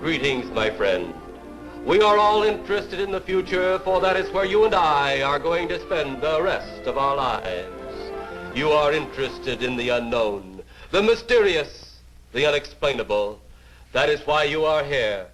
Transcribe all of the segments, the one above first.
Greetings, my friend. We are all interested in the future, for that is where you and I are going to spend the rest of our lives. You are interested in the unknown, the mysterious, the unexplainable. That is why you are here.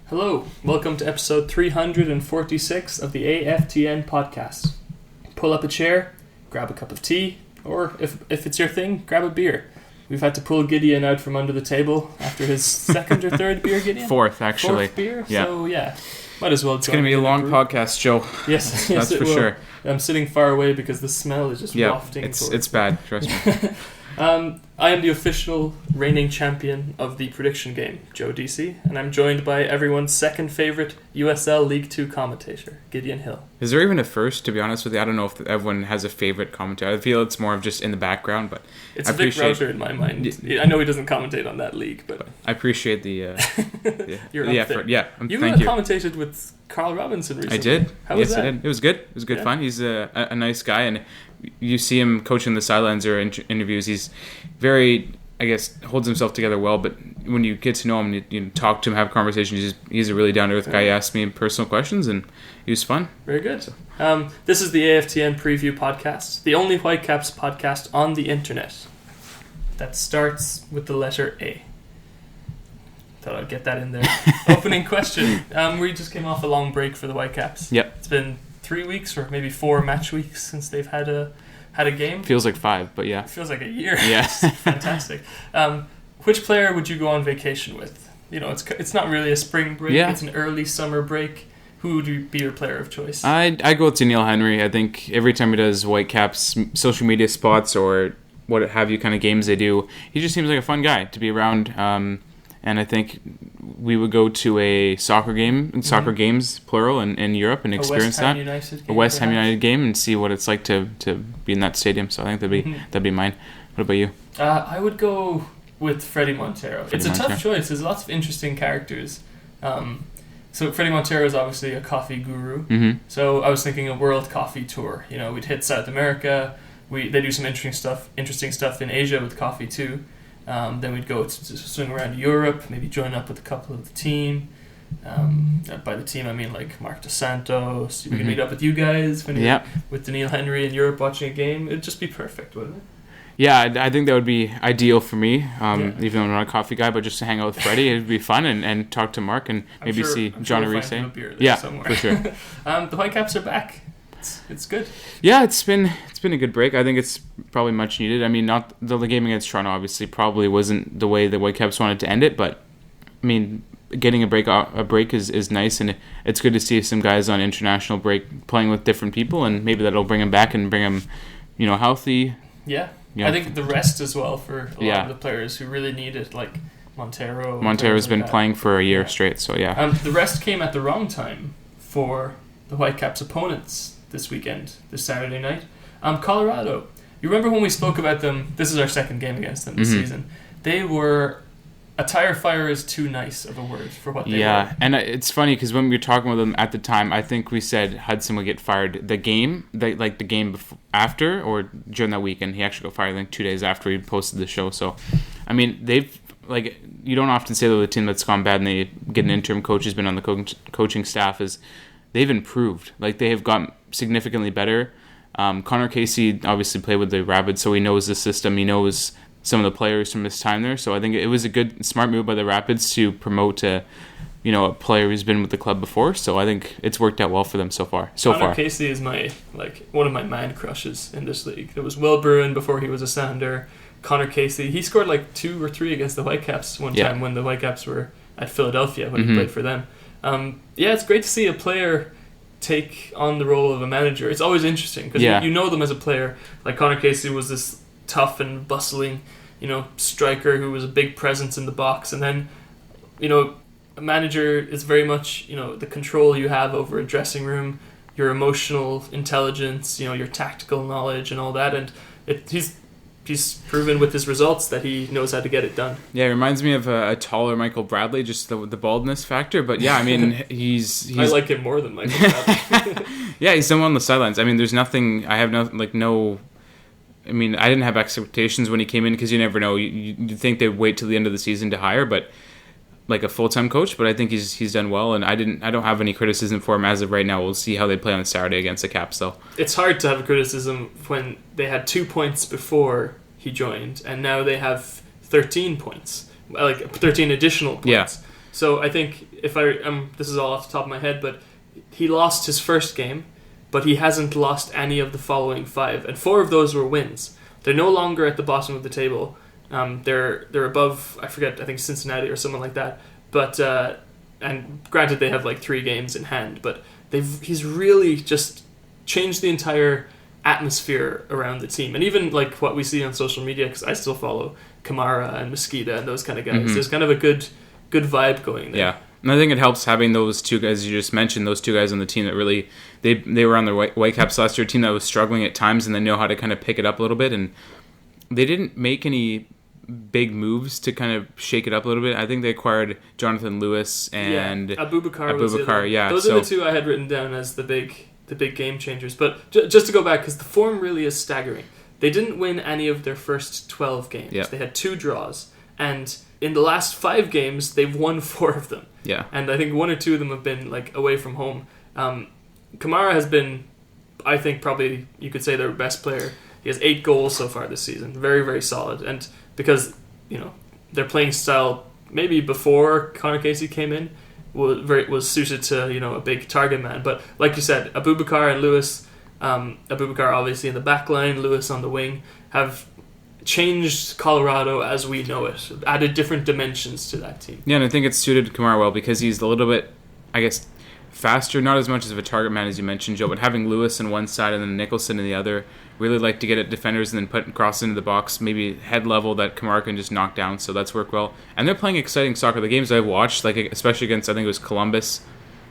Hello, welcome to episode 346 of the AFTN podcast. Pull up a chair, grab a cup of tea, or if it's your thing, grab a beer. We've had to pull Gideon out from under the table after his second or third beer, Gideon? Fourth, actually. Fourth beer? Yeah. So, yeah, might as well. It's going to be a long podcast, Joe. Yes, that's for sure. I'm sitting far away because the smell is just wafting. It's bad, trust me. I am the official reigning champion of the prediction game, Joe DC, and I'm joined by everyone's second favourite USL League 2 commentator, Gideon Hill. Is there even a first, to be honest with you? I don't know if everyone has a favourite commentator. I feel it's more of just in the background, but it's a big router in my mind. I know he doesn't commentate on that league, but I appreciate the effort. Yeah, you commentated with Carl Robinson recently. I did. How was that? I did. It was good. It was good fun. He's a nice guy, and you see him coaching the sidelines or interviews. He's very, I guess, holds himself together well, but when you get to know him, you talk to him, have conversations, he's a really down-to-earth guy. He asked me personal questions, and he was fun. Very good. This is the AFTN preview podcast, the only Whitecaps podcast on the internet that starts with the letter A. Thought I'd get that in there. Opening question. We just came off a long break for the Whitecaps. Yep. It's been 3 weeks or maybe 4 match weeks since they've had a game. Feels like 5, but yeah. It feels like a year. Yeah. Fantastic. Which player would you go on vacation with? You know, it's not really a spring break. Yeah. It's an early summer break. Who would be your player of choice? I go with Neil Henry. I think every time he does Whitecaps social media spots or what have you kind of games they do, he just seems like a fun guy to be around. And I think we would go to a soccer games, plural, in Europe and experience that. A West Ham United game and see what it's like to be in that stadium. So I think that'd be mine. What about you? I would go with Freddie Montero. It's a tough choice. There's lots of interesting characters. So Freddie Montero is obviously a coffee guru. Mm-hmm. So I was thinking a world coffee tour. You know, we'd hit South America. They do some interesting stuff in Asia with coffee too. Then we'd go to swing around Europe, maybe join up with a couple of the team. By the team, I mean like Mark Dos Santos. We could meet up with you guys with Neil Henry in Europe watching a game. It'd just be perfect, wouldn't it? Yeah, I think that would be ideal for me, even though I'm not a coffee guy, but just to hang out with Freddie, it'd be fun and talk to Mark and maybe see John Arisa. Yeah, somewhere. For sure. The Whitecaps are back. It's good. Yeah, it's been a good break. I think it's probably much needed. I mean, not the game against Toronto obviously probably wasn't the way the Whitecaps wanted to end it, but I mean, getting a break is nice, and it's good to see some guys on international break playing with different people, and maybe that'll bring them back and bring them, healthy. Yeah. I think the rest as well for a lot of the players who really need it, like Montero. Montero's been playing for a year straight, so yeah. The rest came at the wrong time for the Whitecaps' opponents this weekend, this Saturday night. Colorado. You remember when we spoke about them? This is our second game against them this season. They were... A tire fire is too nice of a word for what they were. Yeah, and it's funny because when we were talking with them at the time, I think we said Hudson would get fired the game after or during that weekend. He actually got fired, I think, 2 days after we posted the show. So, I mean, they've, you don't often say that the team that's gone bad and they get an interim coach who's been on the coaching staff is they've improved. They have gotten significantly better. Connor Casey obviously played with the Rapids, so he knows the system. He knows some of the players from his time there. So I think it was a good, smart move by the Rapids to promote a player who's been with the club before. So I think it's worked out well for them so far. Connor Casey is one of my man crushes in this league. There was Will Bruin before he was a Sounder. Connor Casey, he scored 2 or 3 against the Whitecaps one time when the Whitecaps were at Philadelphia when he played for them. It's great to see a player take on the role of a manager. It's always interesting because you know them as a player. Like Connor Casey was this tough and bustling, striker who was a big presence in the box, and then, a manager is very much, the control you have over a dressing room, your emotional intelligence, your tactical knowledge and all that, and he's proven with his results that he knows how to get it done. Yeah, it reminds me of a taller Michael Bradley, just the baldness factor. But yeah, I mean, he's I like him more than Michael Bradley. Yeah, he's done well on the sidelines. I mean, there's nothing. I have no. I mean, I didn't have expectations when he came in because you never know. You think they'd wait till the end of the season to hire, but like a full-time coach. But I think he's done well, and I don't have any criticism for him as of right now. We'll see how they play on Saturday against the Caps, though. It's hard to have a criticism when they had 2 points before he joined, and now they have 13 points, 13 additional points. Yeah. So I think this is all off the top of my head, but he lost his first game, but he hasn't lost any of the following 5, and 4 of those were wins. They're no longer at the bottom of the table. They're above, I think Cincinnati or someone like that. But and granted they have 3 games in hand, but he's really just changed the entire atmosphere around the team, and even what we see on social media, because I still follow Kamara and Mosqueda and those kind of guys. Mm-hmm. There's kind of a good vibe going there. Yeah, and I think it helps having those 2 guys you just mentioned, those 2 guys on the team that really they were on the Whitecaps last year, team that was struggling at times, and they know how to kind of pick it up a little bit, and they didn't make any big moves to kind of shake it up a little bit. I think they acquired Jonathan Lewis and Abubakar. Those are the 2 I had written down as the big game changers. But just to go back, because the form really is staggering. They didn't win any of their first 12 games. Yeah. They had 2 draws, and in the last 5 games they've won 4 of them. Yeah, and I think 1 or 2 of them have been away from home. Kamara has been, I think, probably you could say their best player. He has 8 goals so far this season. Very, very solid. And because, their playing style, maybe before Connor Casey came in, was suited to, a big target man. But like you said, Abubakar and Lewis, Abubakar obviously in the back line, Lewis on the wing, have changed Colorado as we know it, added different dimensions to that team. Yeah, and I think it's suited Kamara well because he's a little bit, I guess, faster, not as much as of a target man as you mentioned, Joe, but having Lewis on one side and then Nicholson in the other, really like to get at defenders and then put cross into the box, maybe head level that Kamara can just knock down, so that's worked well. And they're playing exciting soccer. The games I've watched, especially against, I think it was Columbus,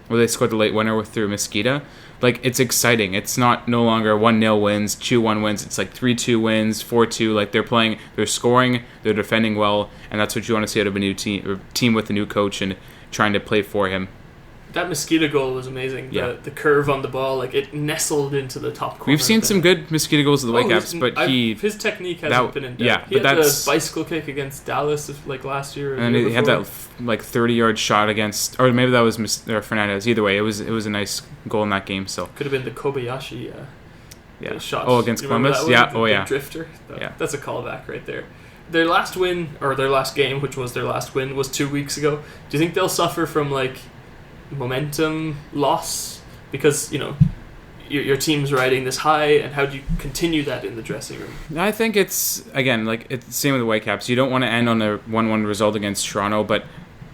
where they scored the late winner through Mosqueda, it's exciting. It's no longer 1-0 wins, 2-1 wins. It's 3-2 wins, 4-2. They're scoring, they're defending well, and that's what you want to see out of a new team with a new coach and trying to play for him. That Mosqueda goal was amazing. Yeah. The curve on the ball, it nestled into the top corner. We've seen some good Mosqueda goals of the Whitecaps, but his technique hasn't been in doubt. Yeah, he had the bicycle kick against Dallas last year. And he had that 30-yard shot against, or maybe that was Fernandez. Either way, it was a nice goal in that game. So could have been the Kobayashi shot. Oh, against Columbus. Yeah. Oh, yeah. Drifter. That's a callback right there. Their last win, or their last game, which was their last win, was 2 weeks ago. Do you think they'll suffer from momentum loss because your team's riding this high, and how do you continue that in the dressing room? I think it's again it's the same with the Whitecaps. You don't want to end on a 1-1 result against Toronto, but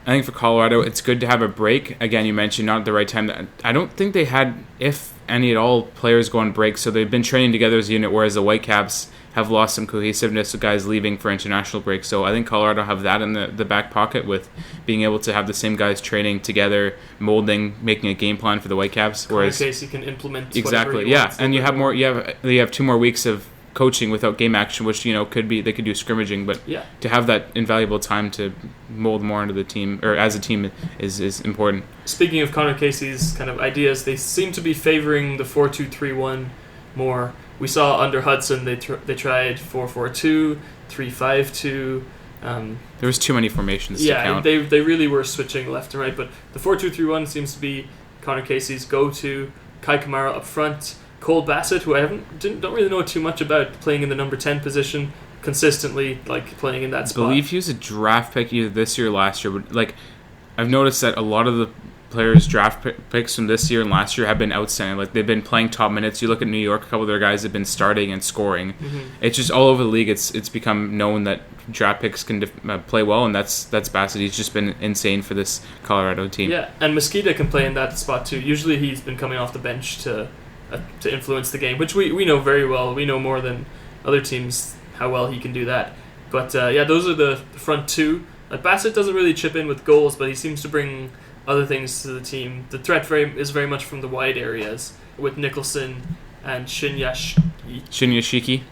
I think for Colorado it's good to have a break. Again, you mentioned not at the right time. I don't think they had, if any at all, players go on break, so they've been training together as a unit, whereas the Whitecaps have lost some cohesiveness with guys leaving for international break. So I think Colorado have that in the back pocket with being able to have the same guys training together, molding, making a game plan for the Whitecaps. Whereas in case you can implement exactly, yeah, and you have 2 more weeks of coaching without game action, which could be they could do scrimmaging, but to have that invaluable time to mold more into the team or as a team is important. Speaking of Connor Casey's kind of ideas, they seem to be favoring the 4-2-3-1 more. We saw under Hudson they tried 4-4-2, 3-5-2. There was too many formations to count. They really were switching left and right, but the 4-2-3-1 seems to be Connor Casey's go-to. Kai Kamara up front, Cole Bassett, who I don't really know too much about, playing in the number 10 position consistently, like playing in that spot. I believe he was a draft pick either this year or last year, but like I've noticed that a lot of the players' draft picks from this year and last year have been outstanding. Like they've been playing top minutes. You look at New York, a couple of their guys have been starting and scoring. It's just all over the league. It's become known that draft picks can play well, and that's Bassett. He's just been insane for this Colorado team. Yeah, and Mosqueda can play in that spot too. Usually he's been coming off the bench to influence the game, which we know very well. We know more than other teams how well he can do that. But those are the front two. Like Bassett doesn't really chip in with goals, but he seems to bring other things to the team. The threat is very much from the wide areas with Nicholson and Shinyashiki.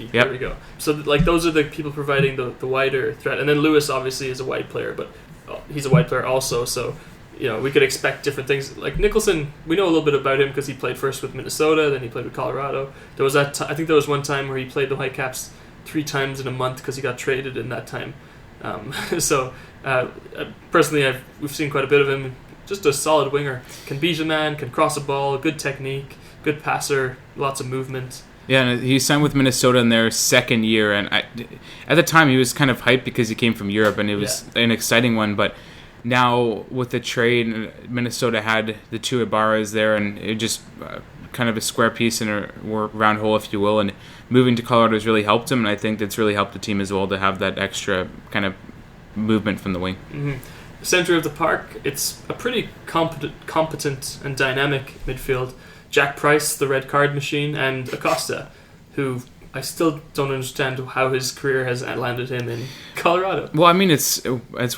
Yep. There we go. So like those are the people providing the wider threat, and then Lewis obviously is a wide player, but he's a wide player also. So we could expect different things. Like Nicholson, we know a little bit about him because he played first with Minnesota, then he played with Colorado. There was I think there was one time where he played the Whitecaps 3 times in a month because he got traded in that time. Personally, we've seen quite a bit of him. Just a solid winger. Can beat a man, can cross a ball, good technique, good passer, lots of movement. Yeah, and he signed with Minnesota in their second year, and at the time he was kind of hyped because he came from Europe, and it was an exciting one. But now with the trade, Minnesota had the 2 Ibarras there, and it just kind of a square piece in a round hole, if you will. And moving to Colorado has really helped him, and I think that's really helped the team as well to have that extra kind of movement from the wing. Center of the park, it's a pretty competent and dynamic midfield. Jack Price, the red card machine, and Acosta, who I still don't understand how his career has landed him in Colorado. Well, I mean, it's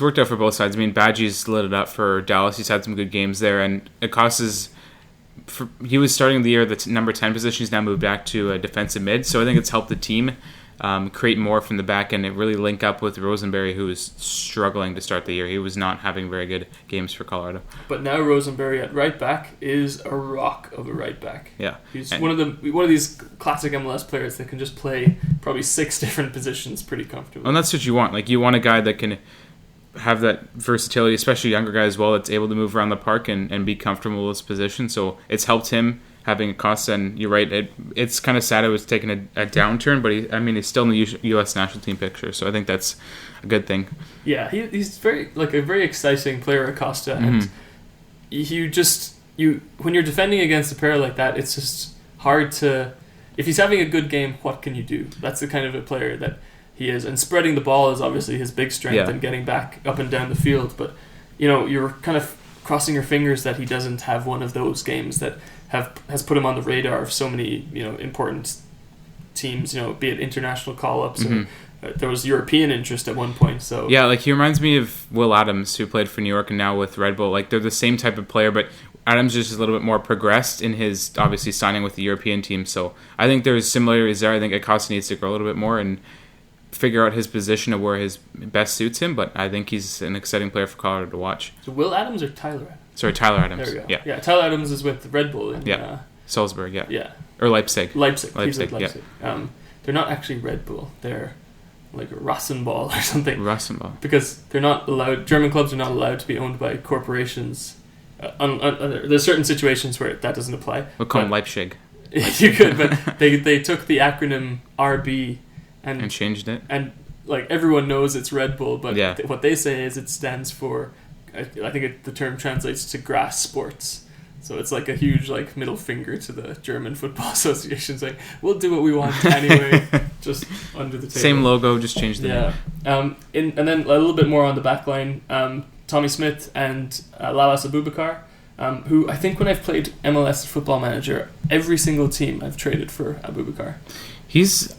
worked out for both sides. I mean, Badgie's lit it up for Dallas. He's had some good games there, and Acosta's he was starting the year at the number 10 position. He's now moved back to a defensive mid, so I think it's helped the team create more from the back end and really link up with Rosenberry, who was struggling to start the year. He was not having very good games for Colorado. But now Rosenberry at right back is a rock of a right back. Yeah, he's one of these classic MLS players that can just play probably 6 different positions pretty comfortably. And that's what you want. Like you want a guy that can have that versatility, especially younger guy as well, that's able to move around the park and be comfortable with his position. So it's helped him having Acosta, and you're right, it's kind of sad it was taking a downturn, but he's still in the U.S. national team picture, so I think that's a good thing. Yeah, he's a very exciting player, Acosta, and when you're defending against a player like that, it's just hard to. If he's having a good game, what can you do? That's the kind of a player that he is, and spreading the ball is obviously his big strength, and getting back up and down the field. But you're kind of crossing your fingers that he doesn't have one of those games that has put him on the radar of so many important teams. Be it international call-ups or there was European interest at one point. So yeah, like he reminds me of Will Adams, who played for New York and now with Red Bull. Like they're the same type of player, but Adams is just a little bit more progressed in his obviously signing with the European team. So I think there's similarities there. I think Acosta needs to grow a little bit more and figure out his position of where his best suits him, but I think he's an exciting player for Colorado to watch. So Will Adams or Tyler Adams? Sorry, Tyler Adams. There we go. Yeah, Tyler Adams is with Red Bull in Salzburg, yeah. Or Leipzig. He's with Leipzig. Yeah. They're not actually Red Bull. They're like Rassenball or something. Rassenball. Because they're not allowed. German clubs are not allowed to be owned by corporations. There's certain situations where that doesn't apply. We'll call them Leipzig. You could, but they took the acronym RB and changed it. And like everyone knows it's Red Bull, but what they say is it stands for. I think the term translates to grass sports. So it's like a huge middle finger to the German Football Association saying, we'll do what we want anyway, just under the table. Same logo, just change the name. And then a little bit more on the back line, Tommy Smith and Lalas Abubakar, who I think when I've played MLS Football Manager, every single team I've traded for Abubakar. He was,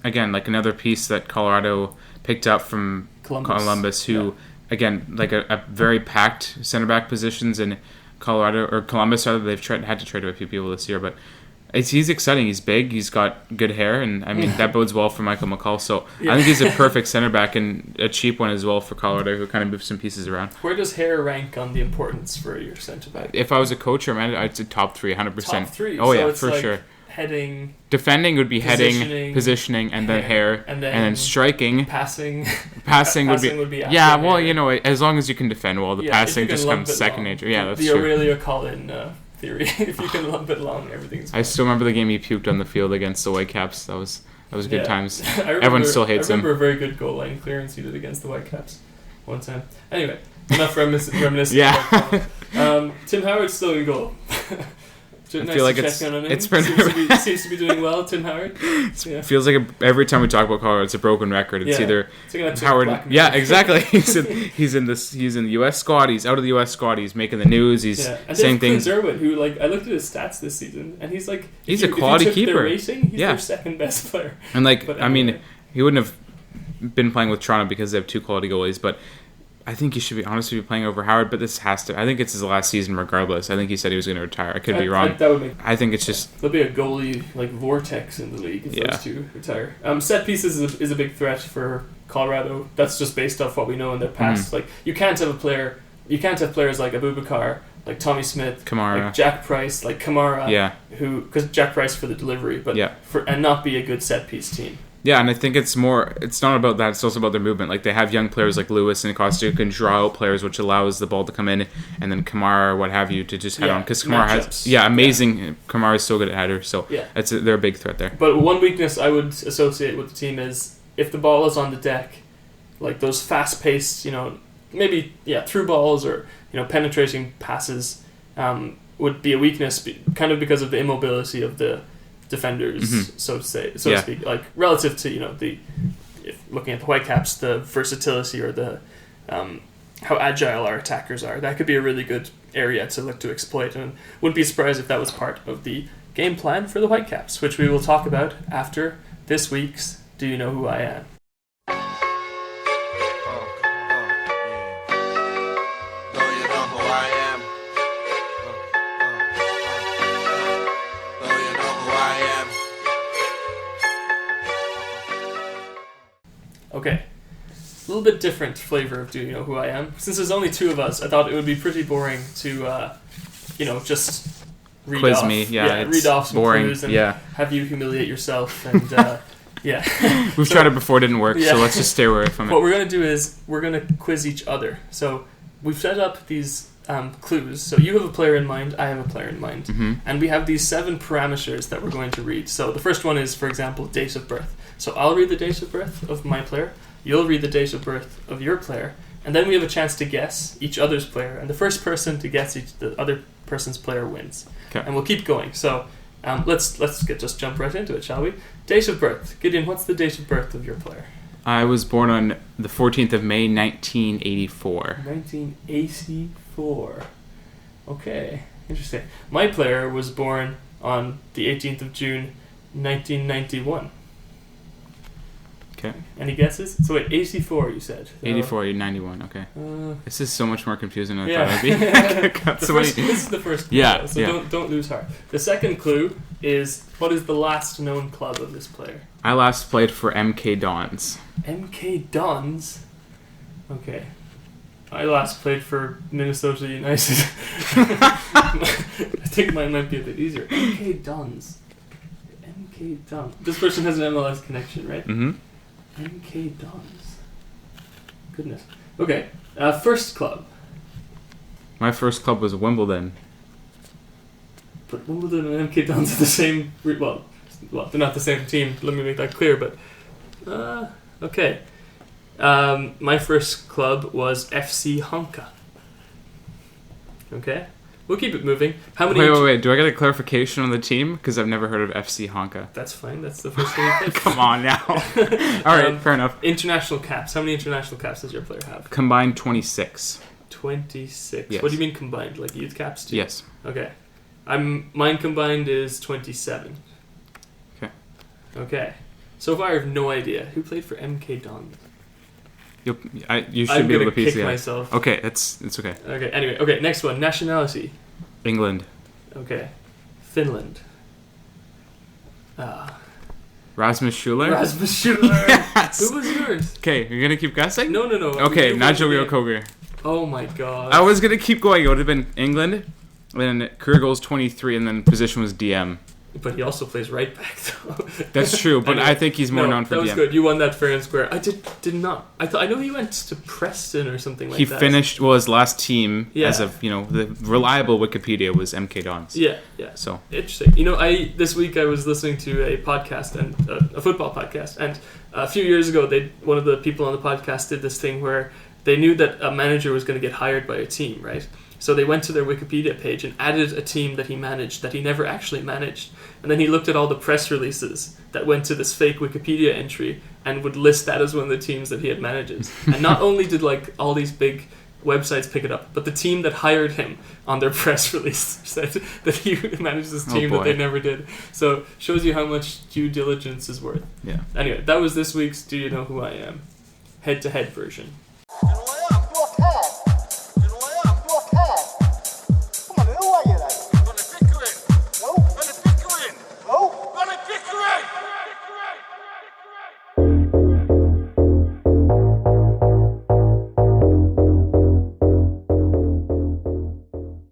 again, another piece that Colorado picked up from Columbus who... Yeah. Again, a very packed center back positions in Colorado or Columbus. Rather, they've had to trade a few people this year, but he's exciting. He's big. He's got good hair, and that bodes well for Michael McCall. So I think he's a perfect center back and a cheap one as well for Colorado, who kind of moves some pieces around. Where does hair rank on the importance for your center back? If I was a coach or manager, I'd say top 3, 100%. Top 3. Oh yeah, for sure. Heading, defending would be heading, positioning, and then hair, and then striking. Passing would be yeah. Well, as long as you can defend well, the passing just comes second nature. Yeah, that's the true. Aurelia Collin theory. If you can lump it long, everything's fine. I still remember the game he puked on the field against the Whitecaps. That was good times. Everyone still hates him. I remember a very good goal line clearance he did against the Whitecaps one time. Anywing, enough reminiscing. Yeah. Tim Howard's still in goal. I feel like it's been seems to be doing well, Tim Howard. Yeah. Feels like every time we talk about Colorado, it's a broken record. It's either like Howard. Yeah, exactly. he's in the U.S. squad. He's out of the U.S. squad. He's making the news. He's saying things. Irwin, who I looked at his stats this season, and he's a quality keeper. Their rating, he's their second best player. And he wouldn't have been playing with Toronto because they have two quality goalies, but I think he should be honestly playing over Howard, but this has to. I think it's his last season regardless. I think he said he was going to retire. I could be wrong. I think it's just there'll be a goalie vortex in the league if those two retire. Set pieces is a big threat for Colorado. That's just based off what we know in their past. You can't have players like Abubakar, like Tommy Smith, Kamara, like Jack Price, like Kamara, because Jack Price for the delivery, but and not be a good set piece team. Yeah, and I think it's not about that, it's also about their movement. They have young players like Lewis and Costa who can draw out players, which allows the ball to come in, and then Kamara or what have you to just head on. Because Kamara has... Yeah, amazing. Yeah. Kamara is so good at headers, so they're a big threat there. But one weakness I would associate with the team is if the ball is on the deck, those fast-paced, maybe, through balls or, penetrating passes would be a weakness, kind of because of the immobility of the defenders, so to speak, relative to if looking at the Whitecaps, the versatility or the how agile our attackers are. That could be a really good area to look to exploit, and wouldn't be surprised if that was part of the game plan for the Whitecaps, which we will talk about after this week's Do You Know Who I Am? Okay, a little bit different flavor of Do You Know Who I Am. Since there's only two of us, I thought it would be pretty boring to, just read quiz off. me. Read off some boring. clues and have you humiliate yourself. And we've tried it before, it didn't work. So let's just stay away from it. What we're gonna do is we're gonna quiz each other. So we've set up these clues. So you have a player in mind, I have a player in mind, and we have these 7 parameters that we're going to read. So the first one is, for example, date of birth. So I'll read the date of birth of my player, you'll read the date of birth of your player, and then we have a chance to guess each other's player, and the first person to guess the other person's player wins. Okay. And we'll keep going. So let's just jump right into it, shall we? Date of birth. Gideon, what's the date of birth of your player? I was born on the 14th of May, 1984. 1984. Okay, interesting. My player was born on the 18th of June, 1991. Okay. Any guesses? So wait, 84 you said. 84, 91, okay. This is so much more confusing than I thought it would be. This is the first clue, don't lose heart. The second clue is, what is the last known club of this player? I last played for MK Dons. MK Dons? Okay. I last played for Minnesota United. I think mine might be a bit easier. MK Dons. MK Dons. This person has an MLS connection, right? Mm-hmm. MK Dons. Goodness. Okay. First club. My first club was Wimbledon. But Wimbledon and MK Dons are the same... Well, they're not the same team. Let me make that clear, but... okay. My first club was FC Honka. Okay. We'll keep it moving. How many... Wait. Do I get a clarification on the team? Because I've never heard of FC Honka. That's fine. That's the first thing you picked. Come on now. All right, fair enough. International caps. How many international caps does your player have? Combined 26. 26. Yes. What do you mean combined? Like youth caps too? Yes. Okay. Mine combined is 27. Okay. So far I have no idea. Who played for MK Dons? You should be able to piece it out. Myself. Okay, it's okay. Okay, anyway. Okay, next one. Nationality. England. Okay. Finland. Rasmus Schuller? Rasmus Schuller! Yes! Who was yours? Okay, you're going to keep guessing? No. Okay, Nigel Reo-Coger. Oh my god. I was going to keep going. It would have been England, then career goals 23, and then position was DM. But he also plays right back, though. That's true, but Anyway, I think he's more known for that was DM. good. You won that fair and square. I did not. I know he went to Preston or something like He that. finished, well, his last team, Yeah. as of, the reliable Wikipedia was MK Dons. Yeah. So, Interesting. This week I was listening to a podcast, and a football podcast, and a few years ago, one of the people on the podcast did this thing where they knew that a manager was going to get hired by a team, right? So they went to their Wikipedia page and added a team that he managed that he never actually managed. And then he looked at all the press releases that went to this fake Wikipedia entry and would list that as one of the teams that he had managed. And not only did all these big websites pick it up, but the team that hired him on their press release said that he managed this team that they never did. So shows you how much due diligence is worth. yeah. Anyway, that was this week's Do You Know Who I Am? Head-to-head version.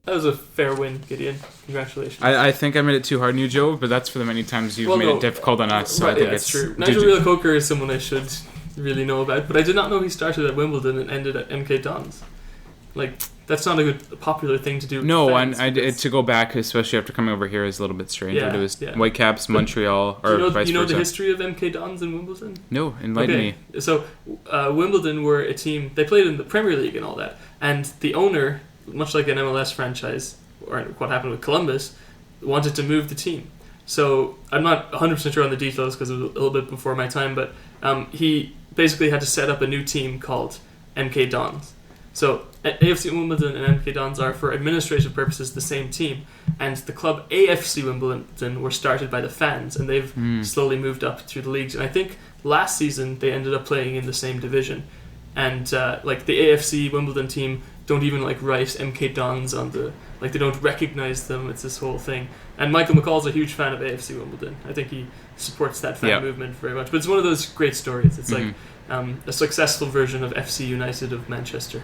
That was a fair win, Gideon. Congratulations. I think I made it too hard on you, Joe, but that's for the many times you've made it difficult on us. So I think that's true. Nigel Wheeler-Coker is someone I should really know about, but I did not know he started at Wimbledon and ended at MK Dons. That's not a popular thing to do. No, and to go back, especially after coming over here, is a little bit strange. Yeah, it was Whitecaps, Montreal, or vice versa. Do you know the history of MK Dons in Wimbledon? No, enlighten me. So Wimbledon were a team, they played in the Premier League and all that, and the owner, much like an MLS franchise, or what happened with Columbus, wanted to move the team. So I'm not 100% sure on the details because it was a little bit before my time, but he basically had to set up a new team called MK Dons. So AFC Wimbledon and MK Dons are, for administrative purposes, the same team. And the club AFC Wimbledon were started by the fans, and they've slowly moved up through the leagues. And I think last season they ended up playing in the same division. And the AFC Wimbledon team don't even write MK Dons on the, they don't recognize them. It's this whole thing. And Michael McCall's a huge fan of AFC Wimbledon. I think he supports that fan movement very much. But it's one of those great stories. It's a successful version of FC United of Manchester,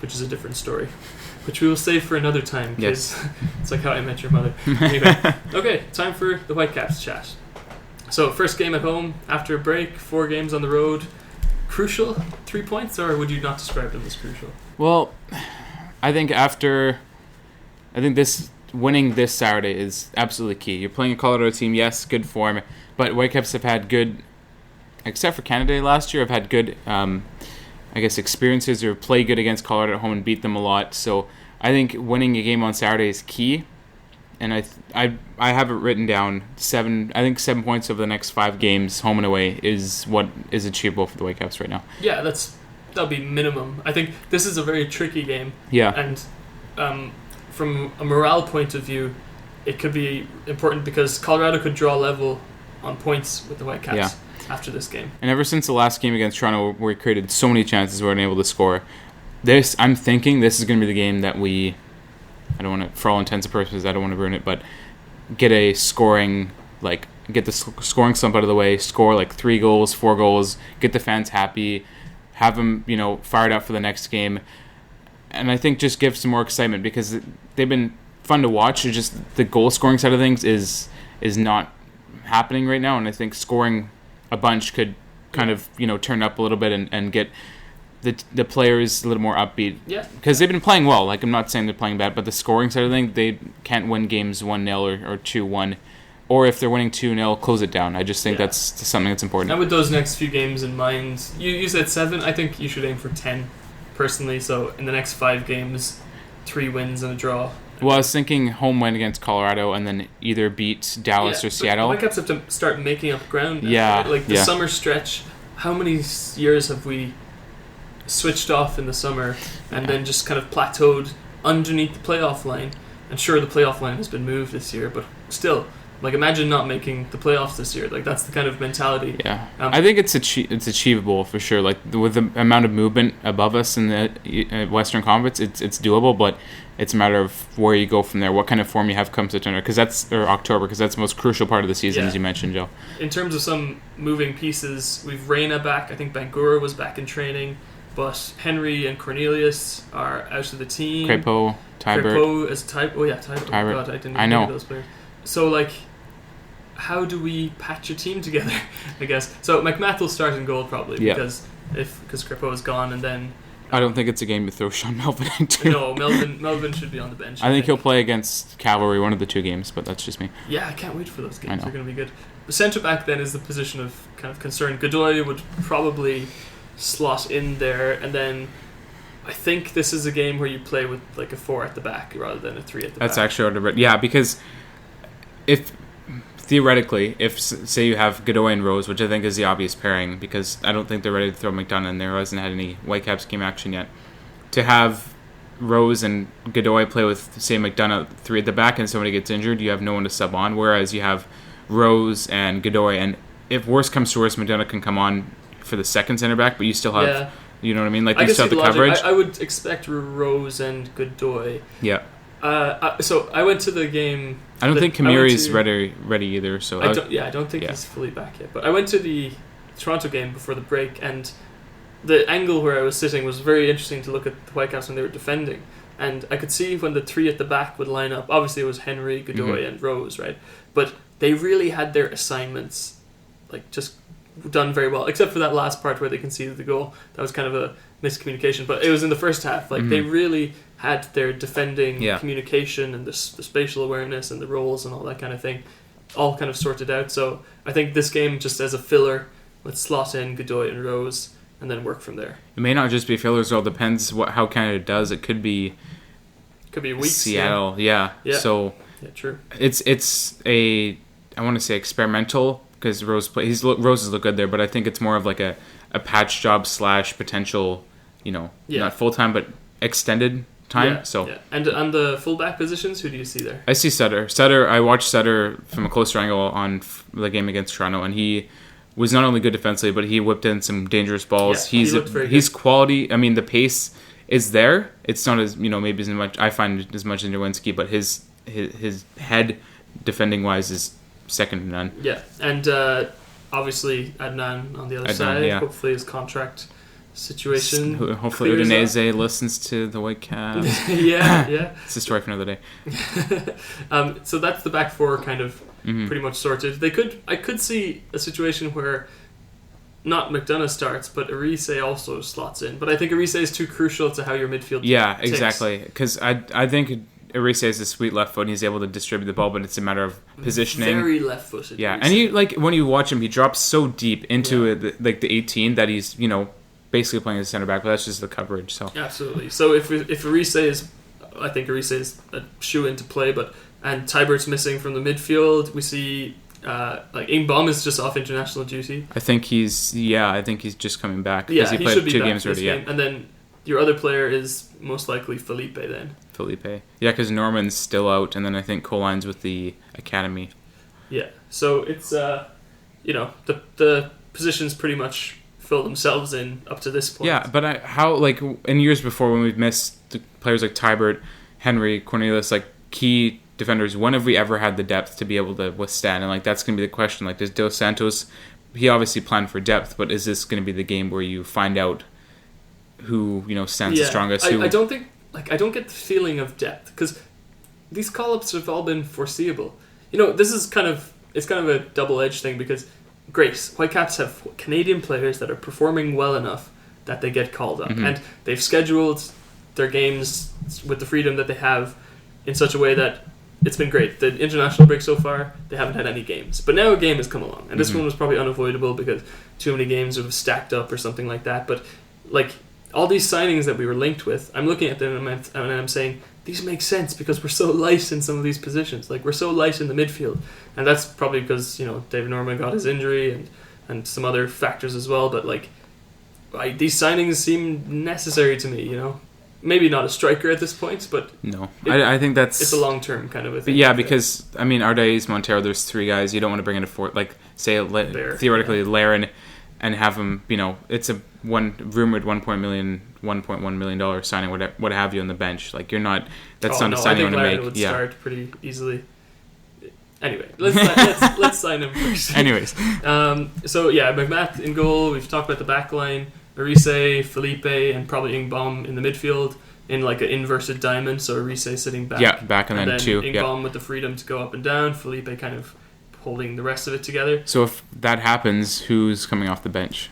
which is a different story, which we will save for another time. Yes. It's like How I Met Your Mother. Anyway, okay, time for the Whitecaps chat. So first game at home after a break, 4 games on the road. Crucial 3 points, or would you not describe them as crucial? Well, I think this winning this Saturday is absolutely key. You're playing a Colorado team, yes, good form, but Whitecaps have had good, except for Canada Day last year, have had good, experiences or play good against Colorado at home and beat them a lot. So I think winning a game on Saturday is key. And I have it written down 7 7 points over the next 5 games, home and away, is what is achievable for the Whitecaps right now. Yeah, that'll be minimum. I think this is a very tricky game. Yeah. And from a morale point of view, it could be important because Colorado could draw level on points with the Whitecaps after this game. And ever since the last game against Toronto, where we created so many chances, we weren't able to score, I'm thinking this is going to be the game that we, I don't want to, for all intents and purposes, I don't want to ruin it, but get a scoring, get the scoring slump out of the way, score 3 goals, 4 goals, get the fans happy, have them, fired up for the next game. And I think just give some more excitement because they've been fun to watch. It's just the goal scoring side of things is not happening right now. And I think scoring a bunch could kind of, turn up a little bit and get the players a little more upbeat. Yeah. Because they've been playing well. I'm not saying they're playing bad, but the scoring side of things, they can't win games 1-0 or 2-1. Or if they're winning 2-0, close it down. I just think that's something that's important. And with those next few games in mind, you said 7. I think you should aim for 10, personally. So in the next 5 games, 3 wins and a draw. Well, I was thinking home win against Colorado and then either beat Dallas or Seattle. The Whitecaps have to start making up ground now, yeah. right? The summer stretch, how many years have we switched off in the summer and then just kind of plateaued underneath the playoff line? And sure, the playoff line has been moved this year, but still, imagine not making the playoffs this year. That's the kind of mentality. Yeah, I think it's achievable for sure. With the amount of movement above us in the Western Conference, it's doable. But it's a matter of where you go from there, what kind of form you have come September, or October, because that's the most crucial part of the season, as you mentioned, Joe. In terms of some moving pieces, we've Reina back. I think Bangura was back in training, but Henry and Cornelius are out of the team. Crepeau, Tybert. Tybert. Oh God, I didn't even know those players. So how do we patch a team together? I guess so. McMath will start in goal probably because Kripo is gone, and then I don't think it's a game to throw Sean Melvin into. No, Melvin should be on the bench. I think he'll play against Cavalry one of the 2 games, but that's just me. Yeah, I can't wait for those games. They're going to be good. The centre back then is the position of kind of concern. Godoy would probably slot in there, and then I think this is a game where you play with like a 4 at the back rather than a 3 at the back. That's actually because if theoretically, if say you have Godoy and Rose, which I think is the obvious pairing, because I don't think they're ready to throw McDonough in there. Hasn't had any Whitecaps game action yet. To have Rose and Godoy play with, say, McDonough 3 at the back, and somebody gets injured, you have no one to sub on. Whereas you have Rose and Godoy, and if worse comes to worse, McDonough can come on for the second center back, but you still have, you know what I mean? Like you still have the coverage. I would expect Rose and Godoy. Yeah. So I went to the game. I don't think Kamiri's ready either. So I don't think he's fully back yet. But I went to the Toronto game before the break, and the angle where I was sitting was very interesting to look at the Whitecaps when they were defending. And I could see when the 3 at the back would line up. Obviously, it was Henry, Godoy, and Rose, right? But they really had their assignments like just done very well, except for that last part where they conceded the goal. That was kind of a miscommunication, but it was in the first half. Like they really had their defending communication and the spatial awareness and the roles and all that kind of thing all kind of sorted out. So I think this game, just as a filler, let's slot in Godoy and Rose and then work from there. It may not just be fillers, it all depends how Canada does. It could be weeks. Seattle, yeah. So true. It's a, I want to say experimental, because Rose has looked good there, but I think it's more of like a patch job / potential, not full time but extended time. And on the fullback positions, who do you see there? I see Sutter. I watched Sutter from a closer angle on the game against Toronto, and he was not only good defensively, but he whipped in some dangerous balls. He's quality. I mean, the pace is there. It's not as maybe as much I find as much as Nowinski, but his head defending wise is second to none. Yeah, and obviously Adnan on the other side. Yeah. Hopefully his contract situation. Hopefully Udinese listens to the Whitecaps. yeah. It's a story for another day. So that's the back 4 kind of pretty much sorted. I could see a situation where not McDonough starts, but Arise also slots in. But I think Arise is too crucial to how your midfield ticks. Exactly. Because I think Arise has a sweet left foot and he's able to distribute the ball, but it's a matter of positioning. Very left-footed. Yeah, and he when you watch him, he drops so deep into the 18 that he's basically playing as a center back, but that's just the coverage. So absolutely. So if Arise is, I think Arise is a shoe in to play, and Tybert's missing from the midfield. We see Ingbaum is just off international duty. I think he's just coming back because he played 2 games already. Yeah, and then your other player is most likely Felipe then. Yeah, because Norman's still out, and then I think Coline's with the academy. Yeah, so it's the positions pretty much fill themselves in up to this point. Yeah, but in years before when we've missed the players like Tybert, Henry, Cornelius, like key defenders, when have we ever had the depth to be able to withstand? And that's going to be the question. Does Dos Santos? He obviously planned for depth, but is this going to be the game where you find out who stands the strongest? I don't think I don't get the feeling of depth because these call-ups have all been foreseeable. This is kind of a double-edged thing because Whitecaps have Canadian players that are performing well enough that they get called up, and they've scheduled their games with the freedom that they have in such a way that it's been great. The international break so far, they haven't had any games, but now a game has come along, and this one was probably unavoidable because too many games have stacked up or something like that. But all these signings that we were linked with, I'm looking at them and I'm saying, these make sense because we're so light in some of these positions. We're so light in the midfield. And that's probably because, David Norman got his injury and some other factors as well. But, these signings seem necessary to me, Maybe not a striker at this point, but... No. I think that's... It's a long-term kind of a thing. But yeah, because, Ardaez, Montero, there's 3 guys. You don't want to bring in a 4th, theoretically, Laren, and have him, it's a rumored $1.1 million signing, what have you, on the bench. That's not a signing you want to make. Would start pretty easily. Anyway, let's sign him first. Anyways, so McMath in goal. We've talked about the back line. Arise, Felipe, and probably Ingbaum in the midfield in an inverted diamond. So Arise sitting back. Yeah, back and then 2. Ingbaum with the freedom to go up and down. Felipe kind of holding the rest of it together. So if that happens, who's coming off the bench?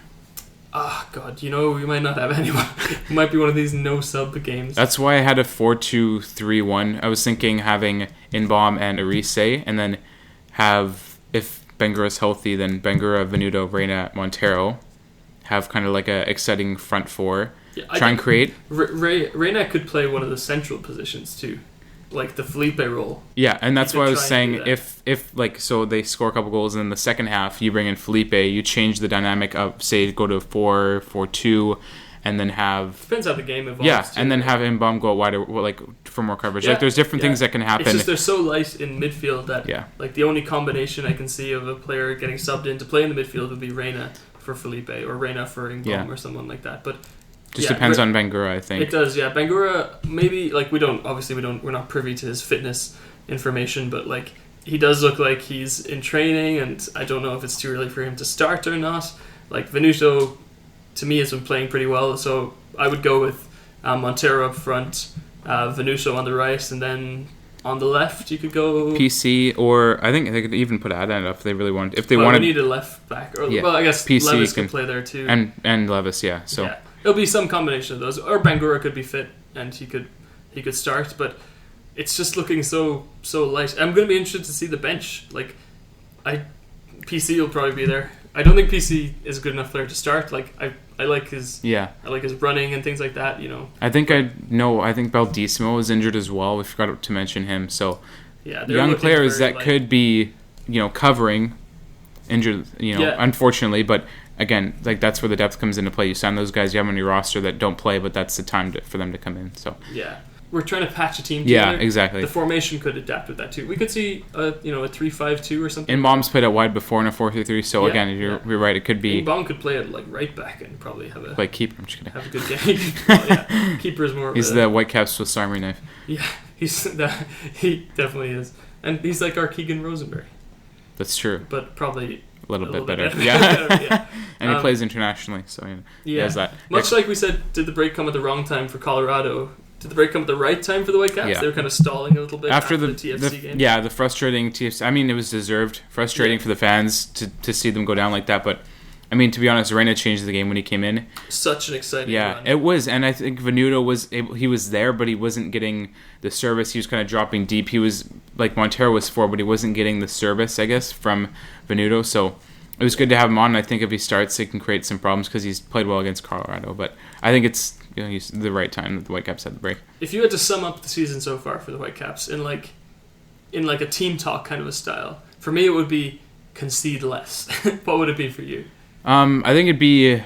God, we might not have anyone. It might be one of these no-sub games. That's why I had a 4-2-3-1. I was thinking having Inbaum and Arise, and then have, if Bangura's healthy, then Bangura, Venuto, Reyna, Montero, have kind of like a exciting front four. Yeah, try and create. Reyna could play one of the central positions too, like the Felipe role. Yeah, and that's why I was saying if so they score a couple goals, and in the second half you bring in Felipe, you change the dynamic of, say, go to 4-4-2, and then have... Depends how the game evolves. Yeah, too, and then have Inbaum go wider, like, for more coverage. Yeah, like, there's different things that can happen. It's just they're so light in midfield that like the only combination I can see of a player getting subbed in to play in the midfield would be Reyna for Felipe, or Reyna for Inbaum, or someone like that. But just depends on Bangura, I think. It does, yeah. Bangura, maybe, like, we're not privy to his fitness information, but, like, he does look like he's in training, and I don't know if it's too early for him to start or not. Like, Venuto, to me, has been playing pretty well, so I would go with Montero up front, Venuto on the right, and then on the left you could go PC, or I think they could even put Adan up if they really wanted. If they wanted, we need a left back, or well, I guess PC Levis can play there too, and Levis, yeah. So yeah, it'll be some combination of those, or Bangura could be fit and he could start, but it's just looking so light. I'm going to be interested to see the bench. Like, PC will probably be there. I don't think PC is a good enough player to start. Like, I like his running and things like that. I think Baldissimo is injured as well. We forgot to mention him. So young players that could be covering injured. Unfortunately, but again, like, that's where the depth comes into play. You sign those guys you have on your roster that don't play, but that's the time for them to come in. So yeah. We're trying to patch a team together. Yeah, exactly. The formation could adapt with that too. We could see a 3-5-2 or something. Inbaum's played out wide before in a 4-3-3, so again, you're right. It could be. Inbaum could play at like right back and probably have a keeper. I'm just kidding. Have a good game. Well, yeah, keeper's more. He's the Whitecaps Swiss Army knife. Yeah, he definitely is, and he's like our Keegan Rosenberry. That's true. But probably a little bit better. Yeah. And he plays internationally, so he has that. Much like we said, did the break come at the wrong time for Colorado? Did the break come at the right time for the Whitecaps? Yeah. They were kind of stalling a little bit after the TFC game. Yeah, the frustrating TFC. I mean, it was deserved. Frustrating for the fans to see them go down like that. But, I mean, to be honest, Reyna changed the game when he came in. Such an exciting run. It was. And I think Venuto was there, but he wasn't getting the service. He was kind of dropping deep. He was, like Montero was for, but he wasn't getting the service, I guess, from Venuto. So it was good to have him on. I think if he starts, it can create some problems because he's played well against Colorado. But I think it's the right time that the Whitecaps had the break. If you had to sum up the season so far for the Whitecaps in a team talk kind of a style, for me it would be concede less. What would it be for you? I think it'd be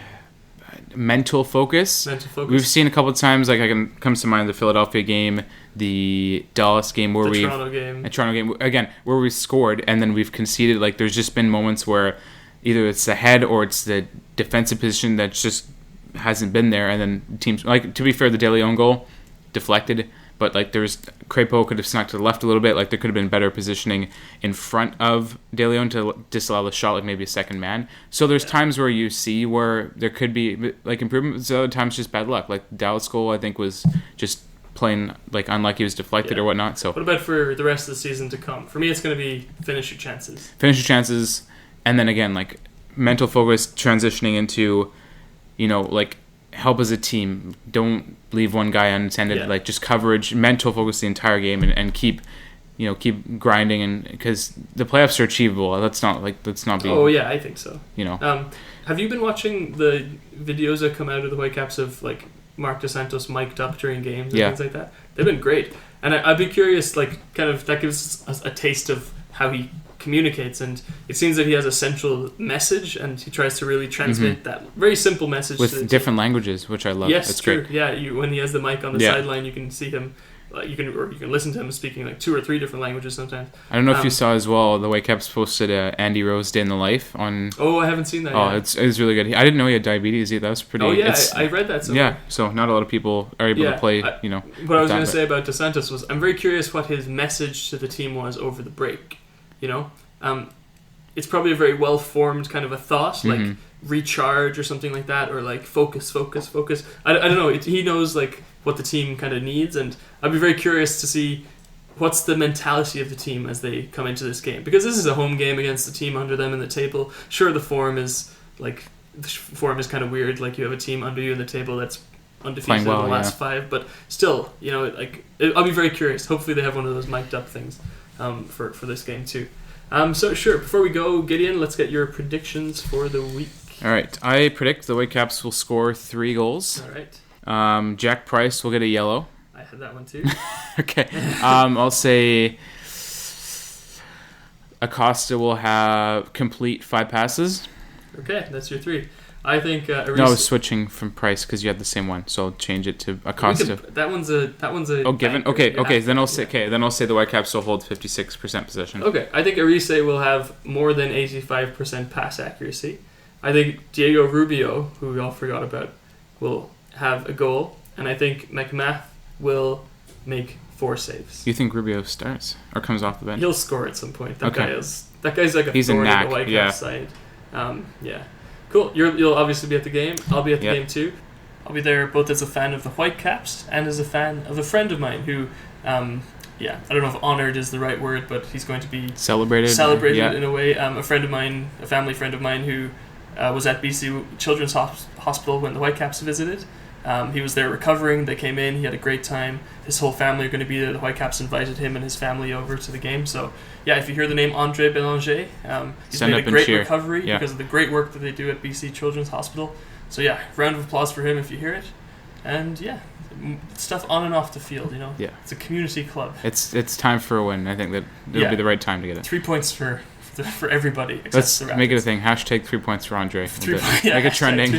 mental focus. We've seen a couple of times, like comes to mind the Philadelphia game, the Dallas game, where Toronto game again, where we scored and then we've conceded. Like, there's just been moments where either it's the head or it's the defensive position that's just hasn't been there, and then teams, like, to be fair, the De Leon goal deflected, but like there's Crepeau could have snuck to the left a little bit. Like, there could have been better positioning in front of De Leon to disallow the shot, like maybe a second man. So there's times where you see where there could be like improvement. Other times just bad luck. Like Dallas goal, I think, was just plain like unlucky. It was deflected or whatnot. So what about for the rest of the season to come? For me, it's going to be finish your chances, and then again, like, mental focus transitioning into, like, help as a team. Don't leave one guy unattended. Yeah. Like, just coverage, mental focus the entire game, and keep grinding. And because the playoffs are achievable. Let's not be. Oh yeah, I think so. Have you been watching the videos that come out of the Whitecaps of like Mark DeSantos mic'd up during games and things like that? They've been great, and I'd be curious. Like, kind of that gives us a taste of how he communicates, and it seems that he has a central message, and he tries to really transmit that very simple message with different languages, which I love. Yes, it's true. Great. Yeah, when he has the mic on the sideline, you can see him. You can listen to him speaking like 2 or 3 different languages sometimes. I don't know if you saw as well. The Whitecaps posted Andy Rose Day in the Life on. Oh, I haven't seen that. Oh, yet. It's really good. I didn't know he had diabetes either. That was pretty. Oh yeah, I read that somewhere. Yeah, so not a lot of people are able to play. What I was going to say about DeSantos was, I'm very curious what his message to the team was over the break. It's probably a very well formed kind of a thought, like recharge or something like that, or like focus. I don't know. He knows like what the team kind of needs, and I'd be very curious to see what's the mentality of the team as they come into this game? Because this is a home game against the team under them in the table. Sure, the form is kind of weird. Like, you have a team under you in the table that's undefeated in the last 5, but still, I'll be very curious. Hopefully they have one of those mic'd up things for this game too. So sure, before we go, Gideon, let's get your predictions for the week. All right, I predict the Whitecaps will score 3 goals. All right. Jack Price will get a yellow. I had that one too. Okay. I'll say Acosta will have complete 5 passes. Okay, that's your 3. I think No, I was switching from Price because you had the same one, so I'll change it to Acosta. That one's a. Oh, given. banker. Okay. Then I'll say the Whitecaps will hold 56% possession. Okay, I think Arise will have more than 85% pass accuracy. I think Diego Rubio, who we all forgot about, will have a goal, and I think McMath will make 4 saves. You think Rubio starts or comes off the bench? He'll score at some point. That guy's like a He's thorn a in knack, the Whitecaps side. Yeah. Cool. You'll obviously be at the game. I'll be at the game too. I'll be there both as a fan of the Whitecaps and as a fan of a friend of mine who, I don't know if honoured is the right word, but he's going to be celebrated in a way. A friend of mine, a family friend of mine who was at BC Children's Hospital when the Whitecaps visited. He was there recovering. They came in. He had a great time. His whole family are going to be there. The Whitecaps invited him and his family over to the game. So, if you hear the name André Bélanger, he's made a great recovery because of the great work that they do at BC Children's Hospital. So, round of applause for him if you hear it. And, stuff on and off the field, Yeah. It's a community club. It's time for a win. I think that it'll be the right time to get it. 3 points for everybody. Let's make it a thing. # 3 points for Andre. Make it trending.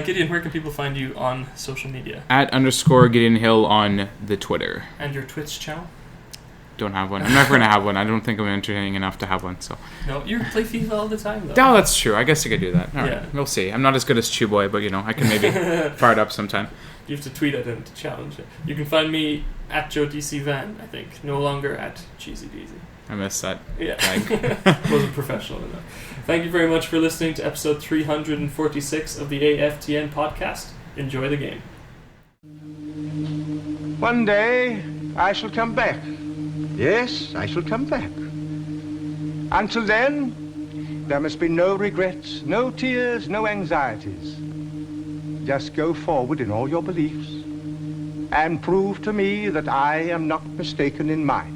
Gideon, where can people find you on social media? @_Gideon Hill on the Twitter. And your Twitch channel? Don't have one. I'm never going to have one. I don't think I'm entertaining enough to have one. So. No, you play FIFA all the time, though. No, that's true. I guess I could do that. All right. We'll see. I'm not as good as Chew Boy, but, I can maybe fire it up sometime. You have to tweet at him to challenge it. You can find me @JoeDCVan, I think. No longer @CheesyDeezy. I missed that. Yeah. Wasn't professional enough. Thank you very much for listening to episode 346 of the AFTN podcast. Enjoy the game. One day I shall come back. Yes, I shall come back. Until then, there must be no regrets, no tears, no anxieties. Just go forward in all your beliefs and prove to me that I am not mistaken in mine.